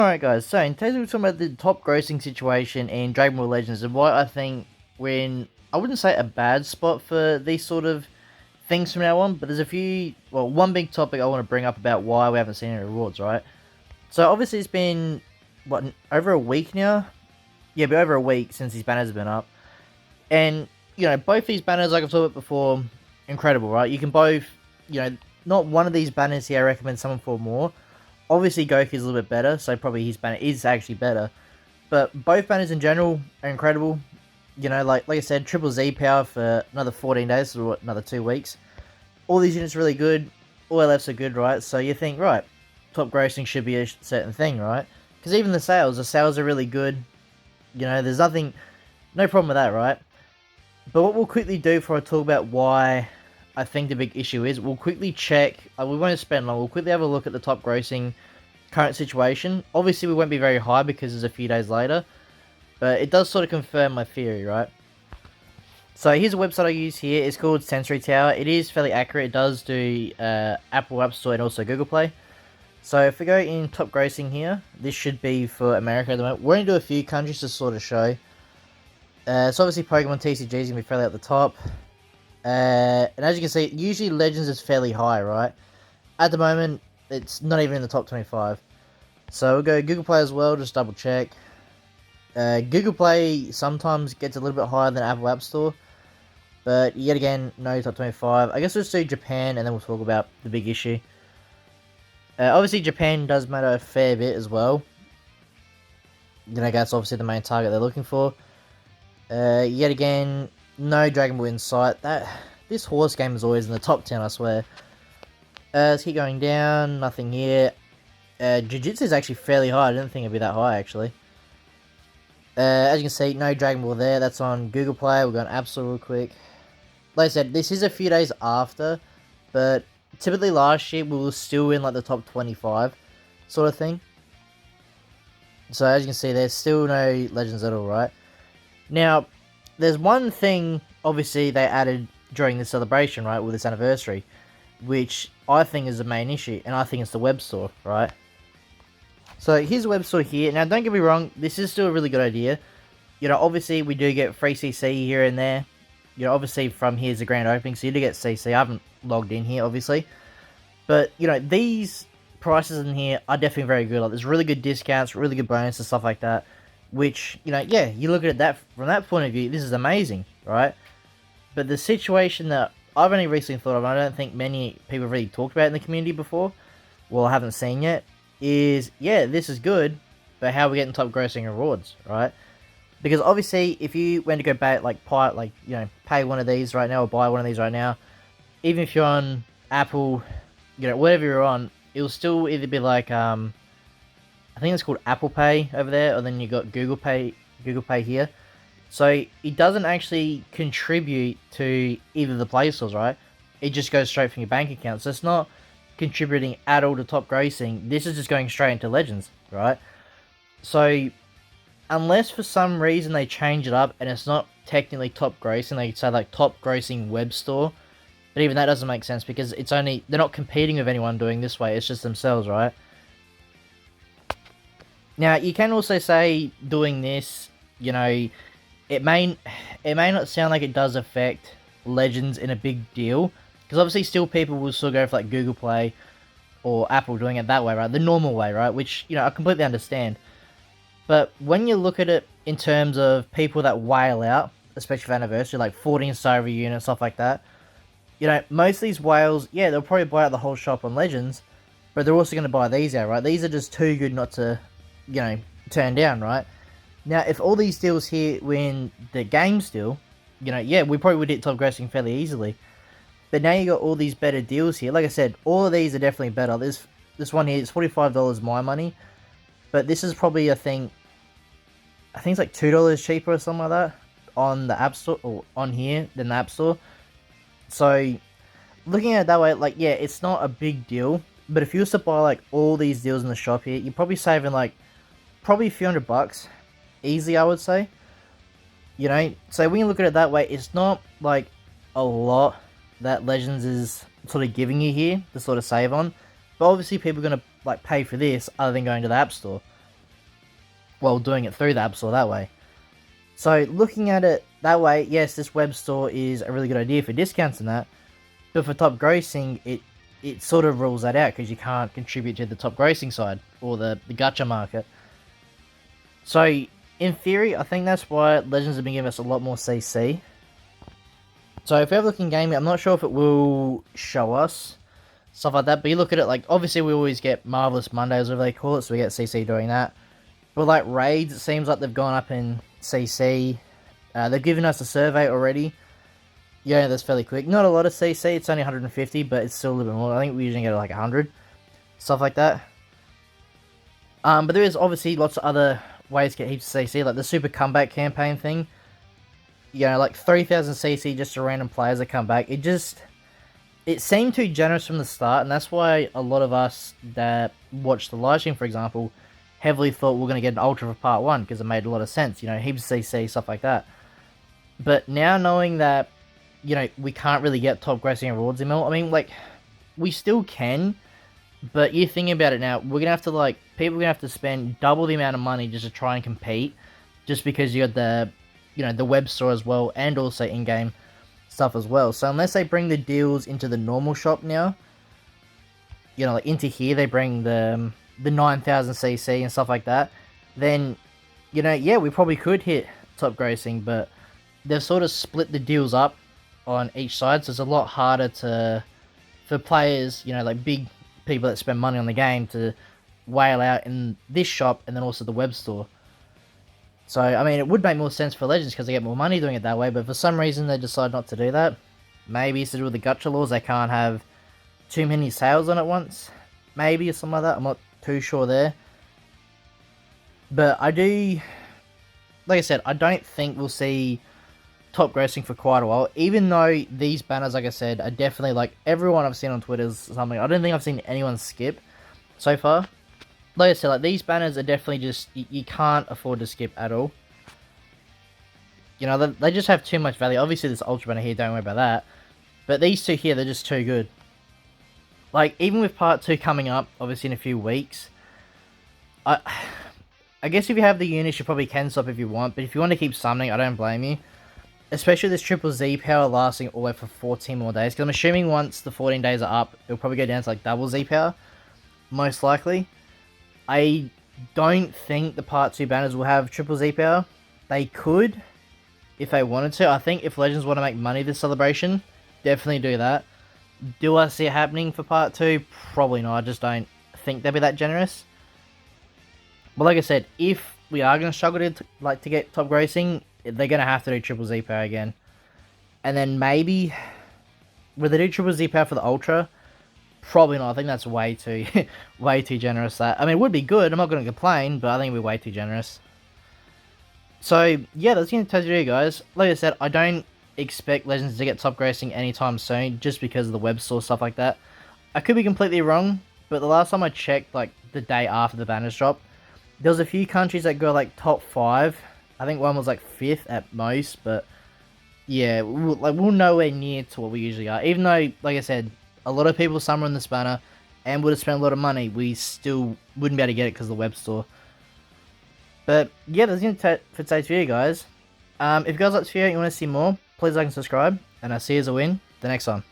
Alright guys, so in today's we're talking about the top grossing situation in Dragon Ball Legends and why I think we're in, I wouldn't say a bad spot for these sort of things from now on, but there's a few, well, one big topic I want to bring up about why we haven't seen any rewards, right? So obviously it's been, what, over a week now? Yeah, but over a week since these banners have been up. And, you know, both these banners, like I've talked about before, incredible, right? You can both, not one of these banners here I recommend someone for more. Obviously, Goku is a little bit better, so probably his banner is actually better. But both banners in general are incredible. You know, like I said, Triple Z power for another 14 days, or another 2 weeks. All these units are really good. All LFs are good, right? So you think, right, top grossing should be a certain thing, right? Because even the sales are really good. You know, there's no problem with that, right? But what we'll quickly do before I talk about why I think the big issue is, we'll quickly check, we won't spend long, we'll quickly have a look at the top grossing current situation. Obviously we won't be very high because it's a few days later, but it does sort of confirm my theory, right? So here's a website I use here, it's called Sensory Tower. It is fairly accurate, it does do Apple App Store and also Google Play. So if we go in top grossing here, this should be for America at the moment. We're going to do a few countries to sort of show. So obviously Pokemon TCG is going to be fairly at the top. And as you can see, usually Legends is fairly high, right? At the moment, it's not even in the top 25. So we'll go Google Play as well, just double check. Google Play sometimes gets a little bit higher than Apple App Store. But yet again, no top 25. I guess we'll just do Japan and then we'll talk about the big issue. Obviously Japan does matter a fair bit as well. You know, that's obviously the main target they're looking for. Yet again, no Dragon Ball in sight. This horse game is always in the top 10, I swear. Let's keep going down. Nothing here. Jiu-Jitsu is actually fairly high. I didn't think it'd be that high, actually. As you can see, no Dragon Ball there. That's on Google Play. We'll go on App Store real quick. Like I said, this is a few days after, but typically last year we were still in like the top 25 sort of thing. So as you can see, there's still no Legends at all, right? Now, there's one thing, obviously, they added during this celebration, right, with this anniversary, which I think is the main issue, and I think it's the web store, right? So here's the web store here. Now, don't get me wrong, this is still a really good idea. You know, obviously, we do get free CC here and there. You know, obviously, from here's the grand opening, so you do get CC. I haven't logged in here, obviously. But, you know, these prices in here are definitely very good. Like, there's really good discounts, really good bonuses, stuff like that. Which, you know, yeah, you look at that from that point of view, this is amazing, right? But the situation that I've only recently thought of, and I don't think many people have really talked about in the community before, well, I haven't seen yet, is, yeah, this is good, but how are we getting top grossing rewards, right? Because obviously, if you went to go back, pay one of these right now, or buy one of these right now, even if you're on Apple, you know, whatever you're on, it'll still either be like, I think it's called Apple Pay over there, or then you got Google Pay here. So it doesn't actually contribute to either the Play Stores, right? It just goes straight from your bank account. So it's not contributing at all to top grossing. This is just going straight into Legends, right? So unless for some reason they change it up and it's not technically top grossing, they say like top grossing web store. But even that doesn't make sense because they're not competing with anyone doing this way. It's just themselves, right? Now, you can also say doing this, you know, it may not sound like it does affect Legends in a big deal, because obviously still people will still go for like Google Play or Apple doing it that way, right? The normal way, right? Which, you know, I completely understand. But when you look at it in terms of people that whale out, especially for anniversary, like 14-star every unit, stuff like that, you know, most of these whales, yeah, they'll probably buy out the whole shop on Legends, but they're also going to buy these out, right? These are just too good not to, you know, turn down, right? Now, if all these deals here win the game still, you know, yeah, we probably would hit top grossing fairly easily. But now you got all these better deals here. Like I said, all of these are definitely better. This one here is $45 my money, but this is probably, I think it's like $2 cheaper or something like that on the App Store, or on here, than the App Store. So, looking at it that way, like, yeah, it's not a big deal. But if you was to buy, like, all these deals in the shop here, you're probably saving, like, probably a few $100 easy, I would say. You know, so when you look at it that way, it's not like a lot that Legends is sort of giving you here to sort of save on. But obviously people are going to like pay for this other than going to the App Store. well, doing it through the App Store that way. So looking at it that way, yes, this web store is a really good idea for discounts and that, but for top grossing, it sort of rules that out because you can't contribute to the top grossing side or the gacha market. So in theory, I think that's why Legends have been giving us a lot more CC. So if we have a look in gaming, I'm not sure if it will show us stuff like that, but you look at it, like, obviously we always get Marvelous Mondays, whatever they call it, so we get CC doing that. But like raids, it seems like they've gone up in CC. They've given us a survey already. Yeah, that's fairly quick. Not a lot of CC, it's only 150, but it's still a little bit more. I think we usually get like 100. Stuff like that. But there is obviously lots of other ways to get heaps of CC, like the Super Comeback campaign thing. You know, like 3,000 CC just to random players that come back. It seemed too generous from the start, and that's why a lot of us that watched the live stream, for example, heavily thought we are going to get an Ultra for Part 1, because it made a lot of sense, you know, heaps of CC, stuff like that. But now knowing that, you know, we can't really get top grossing rewards in ML, I mean, like, we still can, but you're thinking about it now, we're going to have to, like, people are going to have to spend double the amount of money just to try and compete, just because you got the, you know, the web store as well, and also in-game stuff as well. So unless they bring the deals into the normal shop now, you know, like into here, they bring the 9,000 CC and stuff like that, then, you know, yeah, we probably could hit top grossing, but they've sort of split the deals up on each side, so it's a lot harder for players, you know, like big people that spend money on the game, to whale out in this shop and then also the web store. So, I mean, it would make more sense for Legends because they get more money doing it that way, but for some reason they decide not to do that. Maybe it's to do with the gacha laws, they can't have too many sales on at once. Maybe, or something like that, I'm not too sure there. But I do, like I said, I don't think we'll see top grossing for quite a while, even though these banners, like I said, are definitely, like, everyone I've seen on Twitter is something, I don't think I've seen anyone skip so far. Like I said, like, these banners are definitely just, you can't afford to skip at all. You know, they just have too much value. Obviously, this Ultra banner here, don't worry about that. But these two here, they're just too good. Like, even with Part 2 coming up, obviously in a few weeks, I guess if you have the units, you probably can stop if you want. But if you want to keep summoning, I don't blame you. Especially this triple Z power lasting all the way for 14 more days. Because I'm assuming once the 14 days are up, it'll probably go down to like double Z power. Most likely. I don't think the Part 2 banners will have triple Z power. They could, if they wanted to. I think if Legends want to make money this celebration, definitely do that. Do I see it happening for Part 2? Probably not. I just don't think they'll be that generous. But like I said, if we are going to struggle to get top grossing, they're going to have to do triple Z power again. And then maybe, will they do triple Z power for the Ultra? Probably not. I think that's way too way too generous. That, I mean, it would be good, I'm not going to complain, but I think it'd be way too generous. So yeah, that's the end of today's video, guys. Like I said, I don't expect Legends to get top grossing anytime soon, just because of the web store, stuff like that. I could be completely wrong, but the last time I checked, like the day after the banners drop, there was a few countries that go like top 5. I think one was like 5th at most, but yeah, we're nowhere near to what we usually are. Even though, like I said, a lot of people summer in this banner and would have spent a lot of money, we still wouldn't be able to get it because of the web store. But yeah, that's it for today's video, guys. If you guys like this video and you want to see more, please like and subscribe, and I'll see you as I win the next one.